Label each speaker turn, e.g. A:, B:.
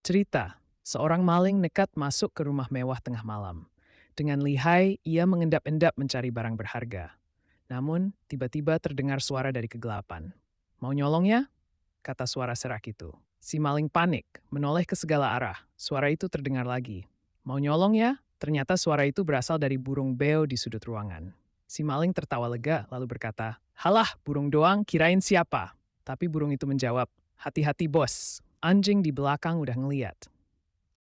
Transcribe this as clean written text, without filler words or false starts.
A: Cerita, seorang maling nekat masuk ke rumah mewah tengah malam. Dengan lihai, ia mengendap-endap mencari barang berharga. Namun, tiba-tiba terdengar suara dari kegelapan. "Mau nyolong ya?" kata suara serak itu. Si maling panik, menoleh ke segala arah. Suara itu terdengar lagi. "Mau nyolong ya?" Ternyata suara itu berasal dari burung beo di sudut ruangan. Si maling tertawa lega lalu berkata, "Halah, burung doang, kirain siapa?" Tapi burung itu menjawab, "Hati-hati bos, anjing di belakang udah ngeliat."